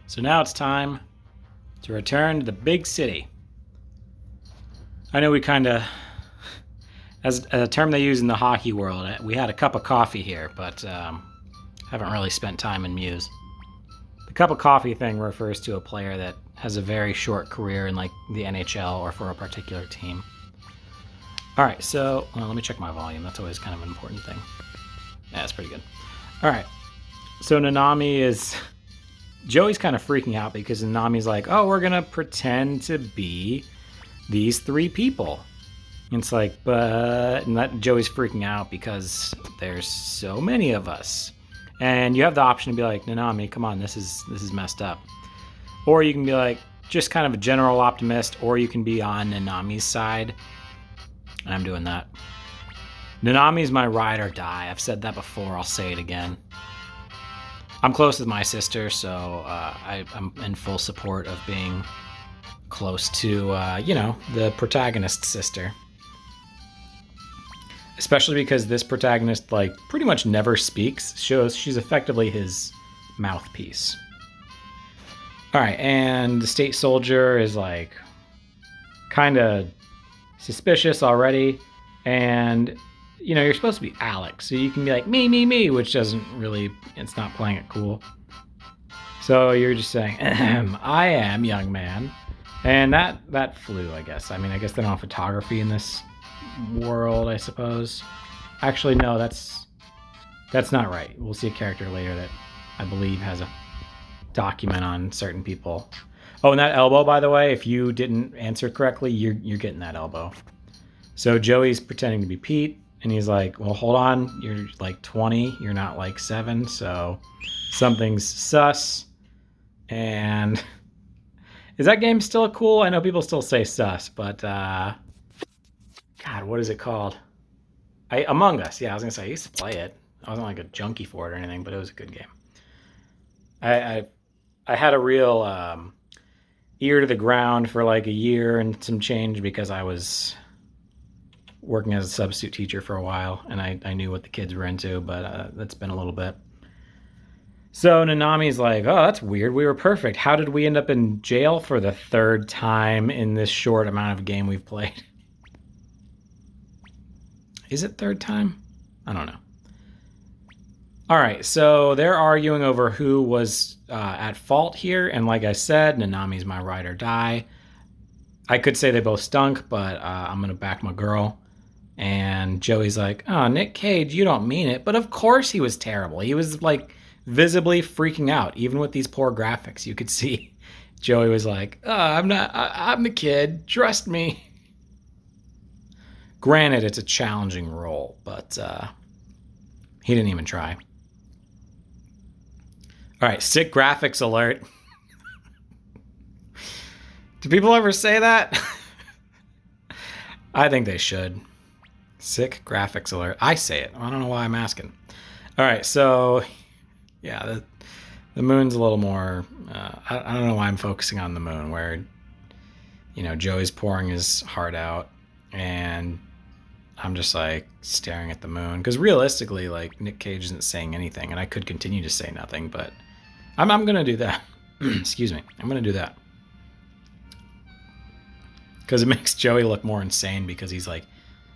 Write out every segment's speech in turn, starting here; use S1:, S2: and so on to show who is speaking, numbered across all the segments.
S1: So now it's time to return to the big city. I know we kind of, as a term they use in the hockey world, we had a cup of coffee here, but haven't really spent time in Muse. The cup of coffee thing refers to a player that has a very short career in like the NHL or for a particular team. All right, so let me check my volume. That's always kind of an important thing. Yeah, that's pretty good. All right, so Nanami is... Joey's kind of freaking out because Nanami's like, oh, we're going to pretend to be these three people. And it's like, but... And that Joey's freaking out because there's so many of us. And you have the option to be like, Nanami, come on, this is messed up. Or you can be like, just kind of a general optimist, or you can be on Nanami's side. And I'm doing that. Nanami's my ride or die. I've said that before, I'll say it again. I'm close with my sister, so I'm in full support of being close to, the protagonist's sister. Especially because this protagonist, like, pretty much never speaks. Shows she's effectively his mouthpiece. Alright, and the state soldier is, like, kind of suspicious already. And, you're supposed to be Alex. So you can be like, me, which doesn't really, it's not playing it cool. So you're just saying, I am, young man. And that flew, I guess. I mean, I guess they don't have photography in this world, I suppose. Actually, no, that's not right. We'll see a character later that I believe has a document on certain people. Oh, and that elbow, by the way, if you didn't answer correctly, you're getting that elbow. So Joey's pretending to be Pete, and he's like, well, hold on, you're like 20, you're not like 7, so something's sus. And is that game still cool? I know people still say sus, but God, what is it called? Among Us. Yeah, I was gonna say I used to play it. I wasn't like a junkie for it or anything, but it was a good game. I had a real ear to the ground for like a year and some change because I was working as a substitute teacher for a while, and I knew what the kids were into, but that's been a little bit. So Nanami's like, oh, that's weird. We were perfect. How did we end up in jail for the 3rd time in this short amount of game we've played? Is it 3rd time? I don't know. All right, so they're arguing over who was at fault here, and like I said, Nanami's my ride or die. I could say they both stunk, but I'm going to back my girl. And Joey's like, oh, Nick Cage, you don't mean it. But of course he was terrible. He was like visibly freaking out. Even with these poor graphics, you could see Joey was like, oh, I'm the kid. Trust me. Granted, it's a challenging role, but he didn't even try. All right, sick graphics alert. Do people ever say that? I think they should. Sick graphics alert. I say it. I don't know why I'm asking. All right, so yeah, the moon's a little more. I don't know why I'm focusing on the moon, where Joey's pouring his heart out, and I'm just like staring at the moon because realistically, like Nick Cage isn't saying anything, and I could continue to say nothing, but I'm gonna do that. Excuse me. I'm gonna do that because it makes Joey look more insane because he's like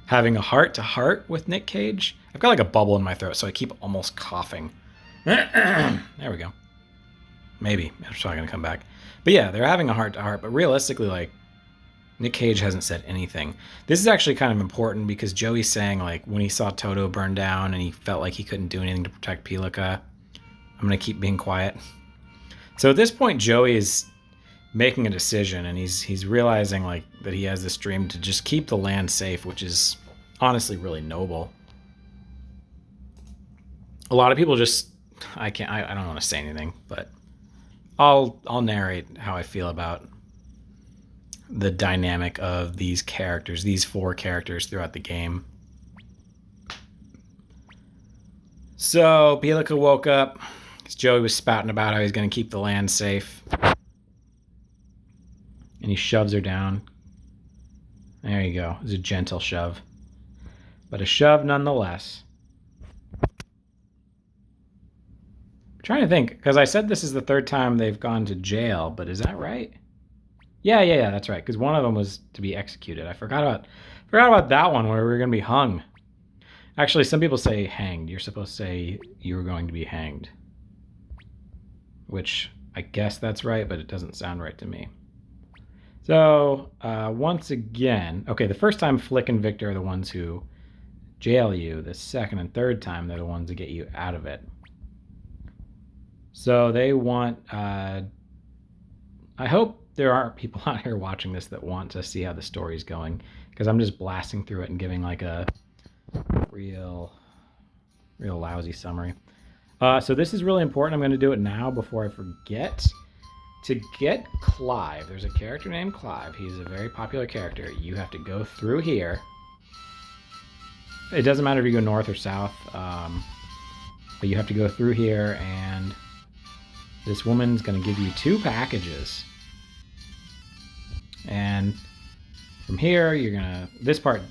S1: having a heart-to-heart with Nick Cage. I've got like a bubble in my throat, so I keep almost coughing. There we go. Maybe. It's probably going to come back. But yeah, they're having a heart-to-heart, but realistically, like, Nick Cage hasn't said anything. This is actually kind of important because Joey's saying, like, when he saw Toto burn down and he felt like he couldn't do anything to protect Pilika, I'm going to keep being quiet. So at this point, Joey is making a decision, and he's realizing like that he has this dream to just keep the land safe, which is honestly really noble. A lot of people just I don't want to say anything, but I'll narrate how I feel about the dynamic of these characters, these 4 characters throughout the game. So Pilika woke up because Joey was spouting about how he's going to keep the land safe. And he shoves her down. There you go. It was a gentle shove. But a shove nonetheless. trying to think, because I said this is the third time they've gone to jail, but is that right? Yeah, that's right. Because one of them was to be executed. I forgot about that one where we were going to be hung. Actually, some people say hanged. You're supposed to say you were going to be hanged. Which, I guess that's right, but it doesn't sound right to me. So, once again... Okay, the first time Flick and Victor are the ones who jail you. The second and third time, they're the ones that get you out of it. So they want... I hope there aren't people out here watching this that want to see how the story's going, because I'm just blasting through it and giving like a real lousy summary. So this is really important. I'm going to do it now before I forget. To get Clive, there's a character named Clive. He's a very popular character. You have to go through here. It doesn't matter if you go north or south, but you have to go through here, and this woman's going to give you 2 packages. And from here, you're going to... This part,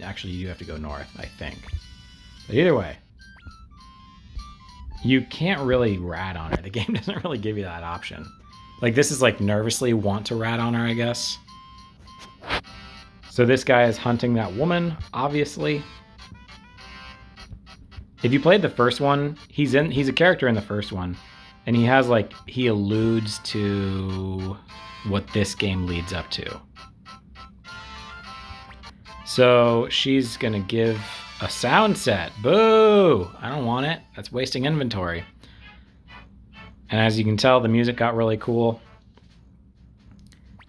S1: actually, you have to go north, I think. But either way, you can't really rat on her. The game doesn't really give you that option. Like, this is like nervously want to rat on her, I guess. So this guy is hunting that woman, obviously. If you played the first one, he's a character in the first one, and he has like, he alludes to what this game leads up to. So she's gonna give a sound set. Boo! I don't want it. That's wasting inventory. And as you can tell, the music got really cool.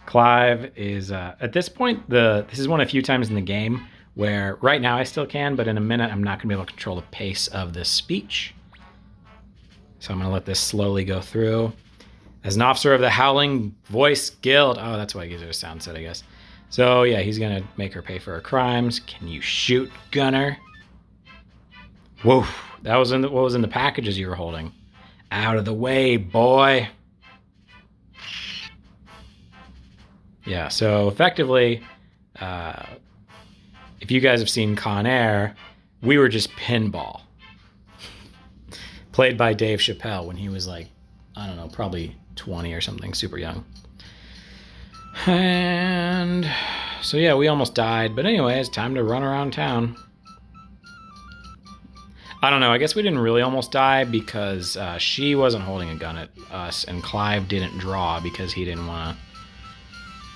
S1: Clive is, at this point, this is one of the few times in the game where right now I still can, but in a minute I'm not gonna be able to control the pace of this speech. So I'm gonna let this slowly go through. As an officer of the Howling Voice Guild, oh, that's why he gives her a sound set, I guess. So yeah, he's gonna make her pay for her crimes. Can you shoot, Gunner? Whoa, that was what was in the packages you were holding. Out of the way, boy. Yeah, so effectively, if you guys have seen Con Air, we were just pinball. Played by Dave Chappelle when he was like, I don't know, probably 20 or something, super young. And so yeah, we almost died. But anyway, it's time to run around town. I don't know, I guess we didn't really almost die because she wasn't holding a gun at us, and Clive didn't draw because he didn't want to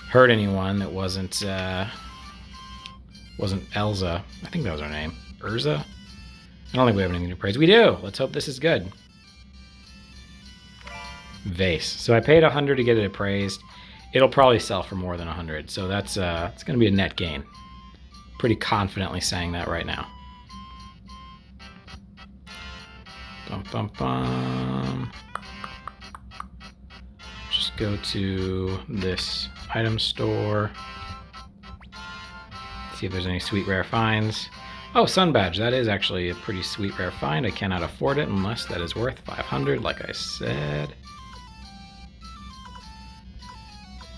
S1: hurt anyone that wasn't Elza. I think that was her name. Urza? I don't think we have anything to praise. We do! Let's hope this is good. Vase. So I paid 100 to get it appraised. It'll probably sell for more than 100, so that's it's going to be a net gain. Pretty confidently saying that right now. Bum, bum, bum. Just go to this item store. See if there's any sweet rare finds. Oh, Sun Badge. That is actually a pretty sweet rare find. I cannot afford it unless that is worth 500, like I said.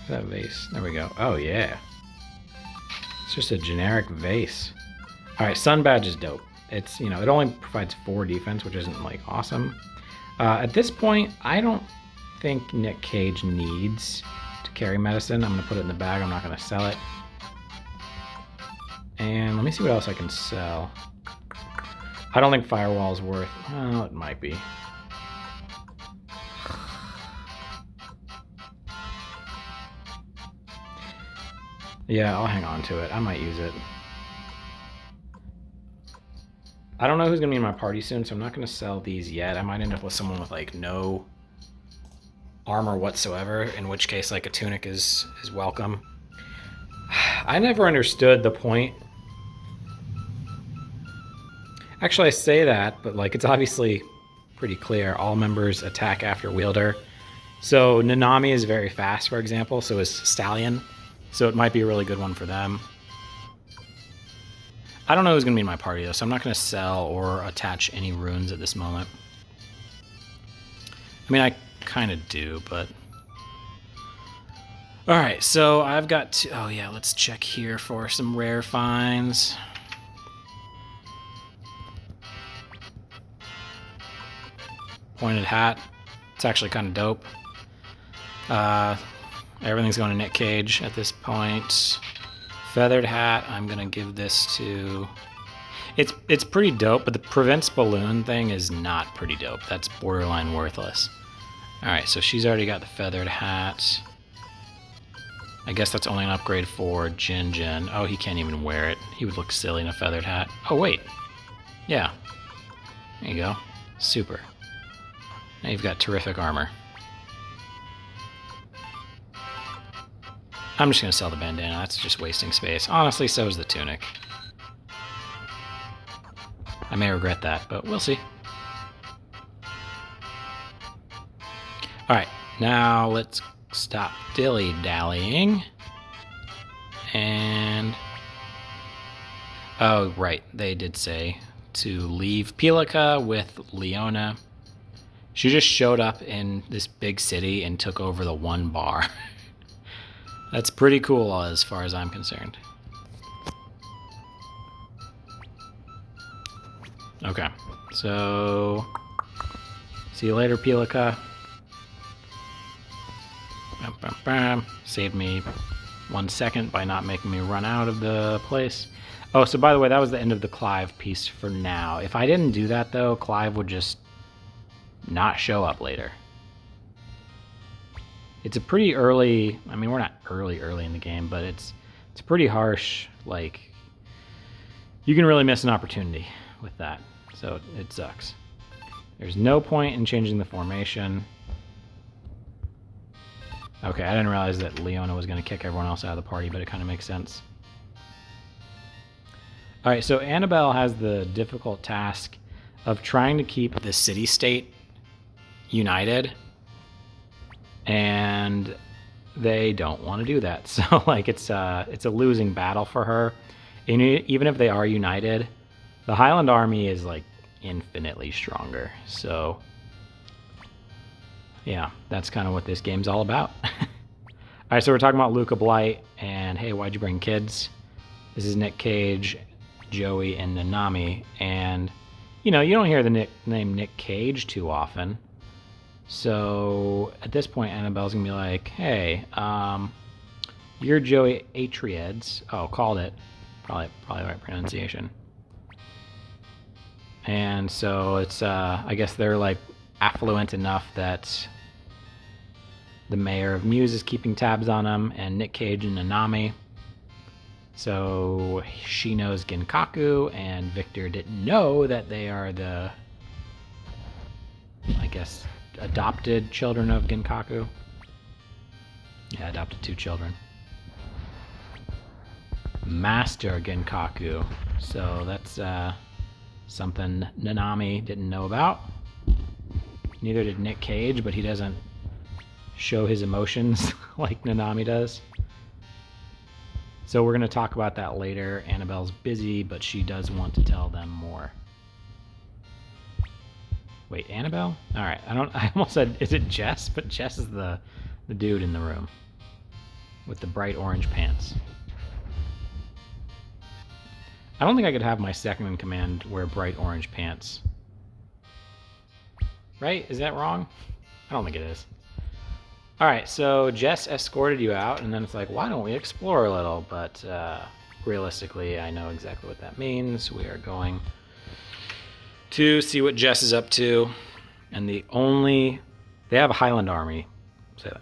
S1: That vase. There we go. Oh, yeah. It's just a generic vase. All right, Sun Badge is dope. It's, you know, it only provides 4 defense, which isn't, like, awesome. At this point, I don't think Nick Cage needs to carry medicine. I'm going to put it in the bag. I'm not going to sell it. And let me see what else I can sell. I don't think Firewall's worth... Well, it might be. Yeah, I'll hang on to it. I might use it. I don't know who's going to be in my party soon, so I'm not going to sell these yet. I might end up with someone with, like, no armor whatsoever, in which case, like, a tunic is welcome. I never understood the point. Actually, I say that, but, like, it's obviously pretty clear. All members attack after wielder. So Nanami is very fast, for example, so is Stallion. So it might be a really good one for them. I don't know who's going to be in my party, though, so I'm not going to sell or attach any runes at this moment. I mean, I kind of do, but... Alright, so I've got to... Oh, yeah, let's check here for some rare finds. pointed hat. It's actually kind of dope. Everything's going to Nick Cage at this point. Feathered hat, I'm going to give this to... It's pretty dope, but the prevents balloon thing is not pretty dope. That's borderline worthless. Alright, so she's already got the feathered hat. I guess that's only an upgrade for Jin Jin. Oh, he can't even wear it. He would look silly in a feathered hat. Oh, wait. Yeah. There you go. Super. Now you've got terrific armor. I'm just going to sell the bandana. That's just wasting space. Honestly, so is the tunic. I may regret that, but we'll see. Alright, now let's stop dilly-dallying. And... oh, right, they did say to leave Pilica with Leona. She just showed up in this big city and took over the one bar. That's pretty cool as far as I'm concerned. Okay, so see you later, Pilica. Bam, bam, bam. Saved me 1 second by not making me run out of the place. Oh, so by the way, that was the end of the Clive piece for now. If I didn't do that, though, Clive would just not show up later. It's a pretty early... I mean, we're not early in the game, but it's pretty harsh. Like, you can really miss an opportunity with that. So it sucks. There's no point in changing the formation. Okay, I didn't realize that Leona was going to kick everyone else out of the party, but it kind of makes sense. Alright, so Annabelle has the difficult task of trying to keep the city-state united, and they don't want to do that. So, like, it's a losing battle for her. And even if they are united, the Highland Army is, like, infinitely stronger. So, yeah, that's kind of what this game's all about. Alright, so we're talking about Luca Blight, and hey, why'd you bring kids? This is Nick Cage, Joey, and Nanami, and, you know, you don't hear the name Nick Cage too often. So, at this point, Annabelle's gonna be like, hey, you're Joey Atreides. Oh, called it. Probably the right pronunciation. And so it's, I guess they're, like, affluent enough that the mayor of Muse is keeping tabs on them, and Nick Cage and Nanami. So she knows Genkaku, and Victor didn't know that they are the, I guess, adopted children of Genkaku. Yeah, adopted 2 children. Master Genkaku. So that's something Nanami didn't know about. Neither did Nick Cage, but he doesn't show his emotions like Nanami does. So we're going to talk about that later. Annabelle's busy, but she does want to tell them more. Wait, Annabelle? All right, I almost said, is it Jess? But Jess is the dude in the room with the bright orange pants. I don't think I could have my second in command wear bright orange pants. Right? Is that wrong? I don't think it is. Alright, so Jess escorted you out, and then it's like, why don't we explore a little? But realistically, I know exactly what that means. We are going to see what Jess is up to. And they have a Highland Army. So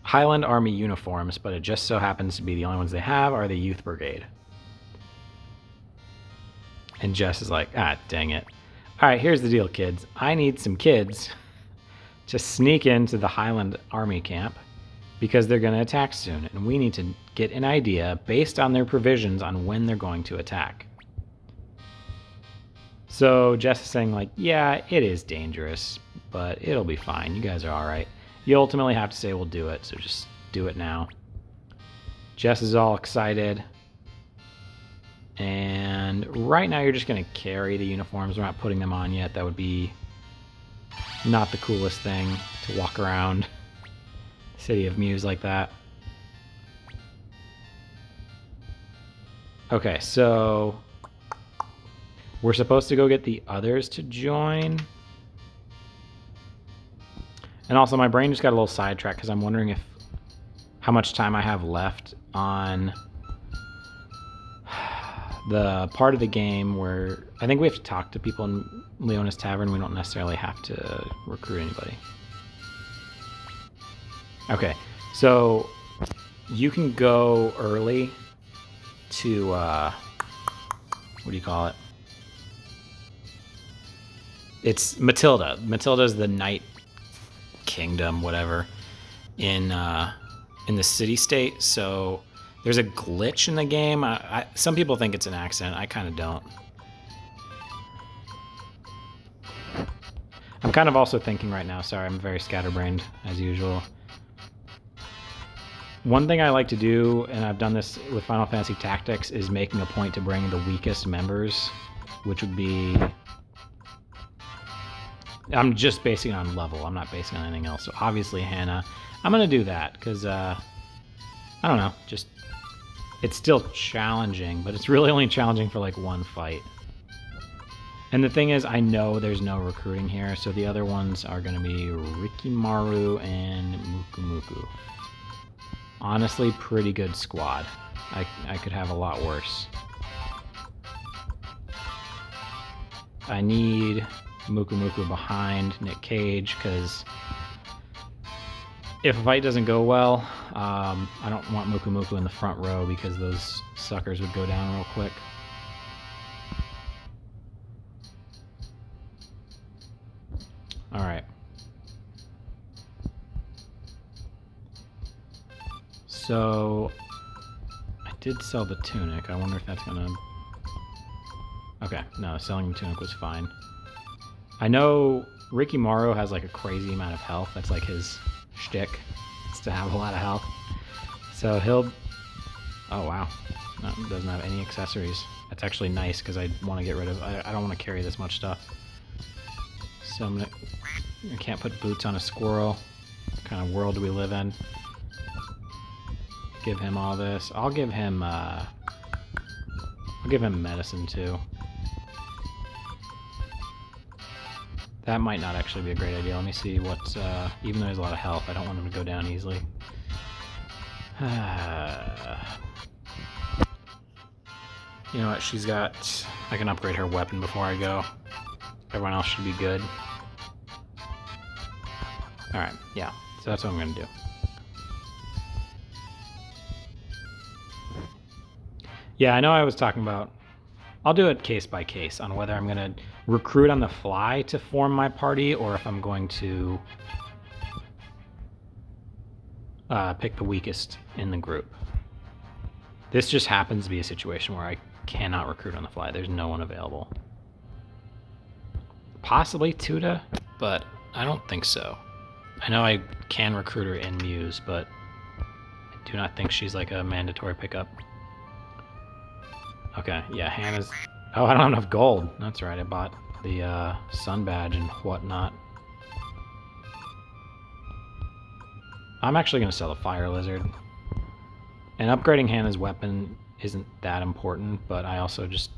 S1: Highland Army uniforms, but it just so happens to be the only ones they have are the Youth Brigade. And Jess is like, ah, dang it. Alright, here's the deal, kids. I need some kids to sneak into the Highland Army camp because they're going to attack soon, and we need to get an idea based on their provisions on when they're going to attack. So Jess is saying, like, yeah, it is dangerous, but it'll be fine. You guys are alright. You ultimately have to say we'll do it, so just do it now. Jess is all excited. And right now you're just going to carry the uniforms. We're not putting them on yet. That would be not the coolest thing to walk around the city of Muse like that. Okay, so we're supposed to go get the others to join. And also my brain just got a little sidetracked because I'm wondering if how much time I have left on the part of the game where I think we have to talk to people in Leona's Tavern. We don't necessarily have to recruit anybody. Okay, so you can go early to, what do you call it? It's Matilda. Matilda's the Night Kingdom, whatever, in the city-state, so there's a glitch in the game. Some people think it's an accident. I kind of don't. I'm kind of also thinking right now, sorry, I'm very scatterbrained, as usual. One thing I like to do, and I've done this with Final Fantasy Tactics, is making a point to bring the weakest members, which would be... I'm just basing it on level. I'm not basing it on anything else. So obviously Hannah, I'm going to do that because, I don't know, just, it's still challenging, but it's really only challenging for like one fight. And the thing is, I know there's no recruiting here, so the other ones are going to be Rikimaru and Mukumuku. Honestly, pretty good squad. I could have a lot worse. I need Mukumuku behind Nick Cage, because if a fight doesn't go well, I don't want Mukumuku in the front row because those suckers would go down real quick. Alright. So, I did sell the tunic. I wonder if that's gonna... Okay, no, selling the tunic was fine. I know Rikimaru has like a crazy amount of health. That's like his shtick, is to have a lot of health. So he'll... Oh wow, no, doesn't have any accessories. That's actually nice because I want to get rid of... I don't want to carry this much stuff. So I'm gonna... I can't put boots on a squirrel. What kind of world do we live in? Give him all this. I'll give him medicine too. That might not actually be a great idea. Let me see what's, even though he has a lot of health, I don't want him to go down easily. You know what, she's got... I can upgrade her weapon before I go. Everyone else should be good. Alright, yeah. So that's what I'm going to do. Yeah, I know I was talking about... I'll do it case by case on whether I'm going to recruit on the fly to form my party or if I'm going to pick the weakest in the group. This just happens to be a situation where I cannot recruit on the fly. There's no one available. Possibly Tuda, but I don't think so. I know I can recruit her in Muse, but I do not think she's like a mandatory pickup. Okay, yeah, Hannah's... Oh, I don't have enough gold. That's right, I bought the sun badge and whatnot. I'm actually going to sell the fire lizard. And upgrading Hannah's weapon isn't that important, but I also just...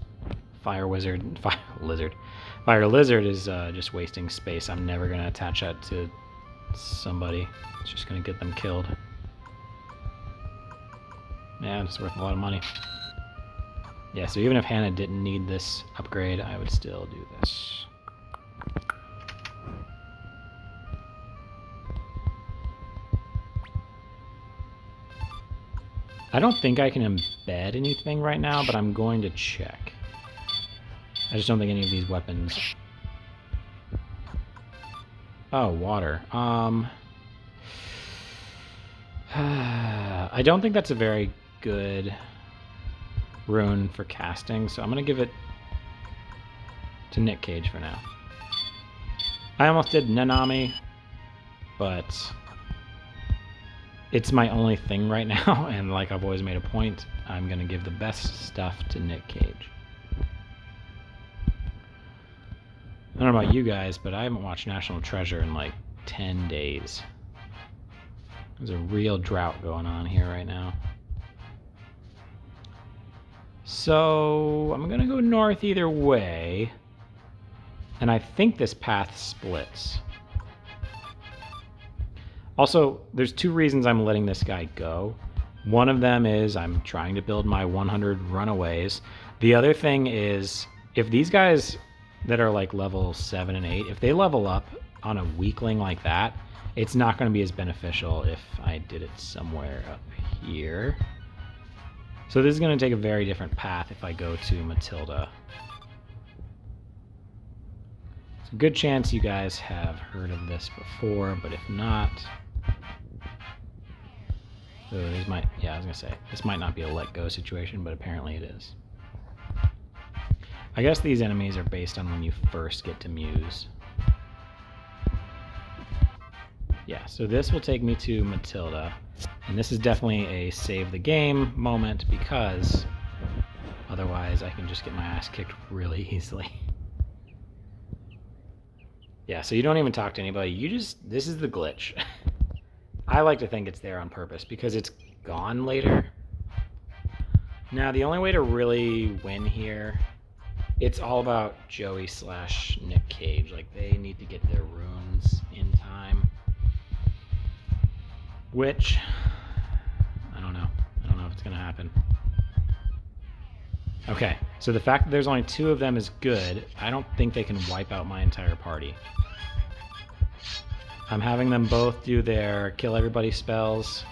S1: Fire lizard is just wasting space. I'm never going to attach that to somebody. It's just going to get them killed. Yeah, it's worth a lot of money. Yeah, so even if Hannah didn't need this upgrade, I would still do this. I don't think I can embed anything right now, but I'm going to check. I just don't think any of these weapons... Oh, water. I don't think that's a very good rune for casting, so I'm going to give it to Nick Cage for now. I almost did Nanami, but it's my only thing right now, and like I've always made a point, I'm going to give the best stuff to Nick Cage. I don't know about you guys, but I haven't watched National Treasure in like 10 days. There's a real drought going on here right now. So I'm going to go north either way. And I think this path splits. Also, there's 2 reasons I'm letting this guy go. One of them is I'm trying to build my 100 runaways. The other thing is, if these guys that are like level 7 and 8, if they level up on a weakling like that, it's not going to be as beneficial if I did it somewhere up here. So this is going to take a very different path if I go to Matilda. It's a good chance you guys have heard of this before, but if not... So this might, yeah, I was gonna say, this might not be a let go situation, but apparently it is. I guess these enemies are based on when you first get to Muse. Yeah, so this will take me to Matilda, and this is definitely a save the game moment because otherwise I can just get my ass kicked really easily. Yeah, so you don't even talk to anybody, you just, this is the glitch. I like to think it's there on purpose because it's gone later. Now, the only way to really win here, it's all about Joey / Nick Cage. Like, they need to get their runes in time. Which, I don't know. I don't know if it's going to happen. Okay, so the fact that there's only 2 of them is good. I don't think they can wipe out my entire party. I'm having them both do their kill everybody spells.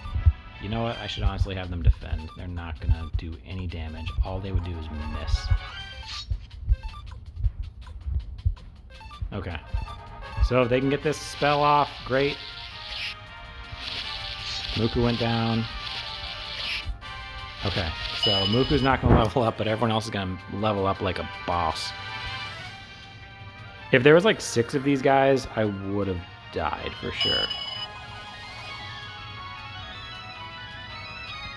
S1: You know what? I should honestly have them defend. They're not going to do any damage. All they would do is miss. Okay. So if they can get this spell off, great. Muku went down. Okay. So Muku's not going to level up, but everyone else is going to level up like a boss. If there was like 6 of these guys, I would have died for sure.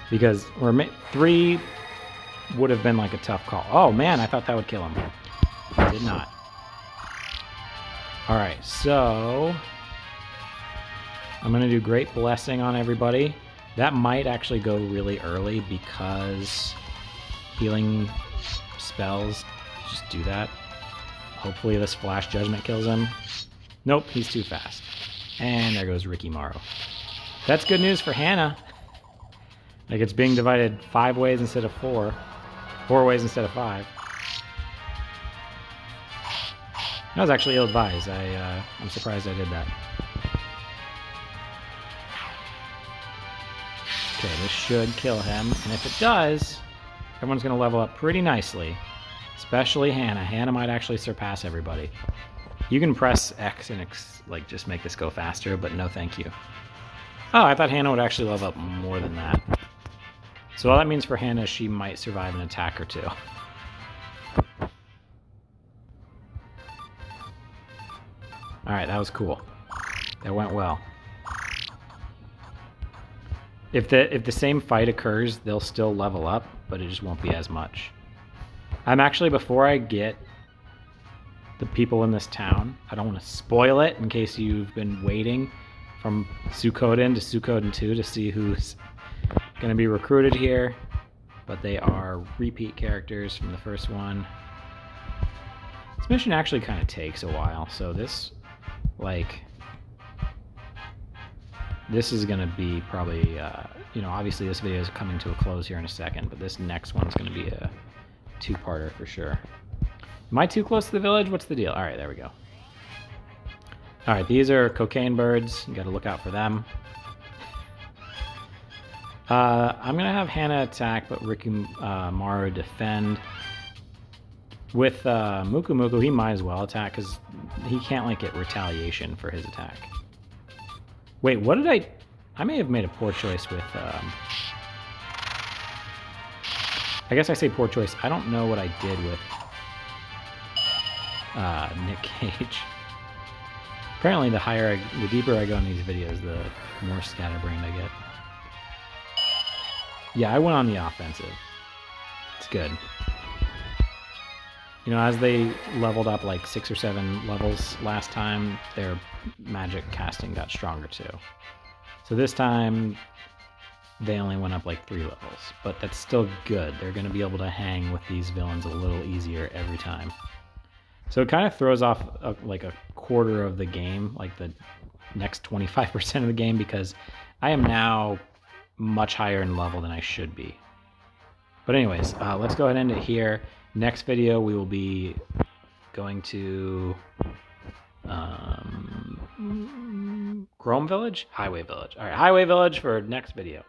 S1: Because 3 would have been like a tough call. Oh man, I thought that would kill him. It did not. Alright, so I'm going to do Great Blessing on everybody. That might actually go really early because healing spells just do that. Hopefully this Flash Judgment kills him. Nope, he's too fast. And there goes Ricky Morrow. That's good news for Hannah. Like, it's being divided 5 ways instead of 4. 4 ways instead of 5. That was actually ill-advised. I'm surprised I did that. Okay, this should kill him. And if it does, everyone's going to level up pretty nicely. Especially Hannah. Hannah might actually surpass everybody. You can press X and like just make this go faster, but no thank you. Oh, I thought Hannah would actually level up more than that. So all that means for Hannah, she might survive an attack or 2. Alright, that was cool. That went well. If the same fight occurs, they'll still level up, but it just won't be as much. I'm actually, before I get the people in this town, I don't want to spoil it in case you've been waiting from Suikoden to Suikoden 2 to see who's going to be recruited here, but they are repeat characters from the first one. This mission actually kind of takes a while, so this is going to be probably, obviously this video is coming to a close here in a second, but this next one's going to be a 2-parter for sure. Am I too close to the village? What's the deal? Alright, there we go. Alright, these are cocaine birds. You gotta look out for them. I'm gonna have Hannah attack, but Ricky Maru defend. With Muku, he might as well attack, because he can't, like, get retaliation for his attack. Wait, what did I may have made a poor choice with... I guess I say poor choice. I don't know what I did with Nick Cage. Apparently the deeper I go in these videos, the more scatterbrained I get. Yeah, I went on the offensive. It's good. You know, as they leveled up like 6 or 7 levels last time, their magic casting got stronger too. So this time, they only went up like 3 levels. But that's still good. They're going to be able to hang with these villains a little easier every time. So it kind of throws off like a quarter of the game, like the next 25% of the game because I am now much higher in level than I should be. But anyways, let's go ahead and end it here. Next video, we will be going to Grome Village? Highway Village. All right, Highway Village for next video.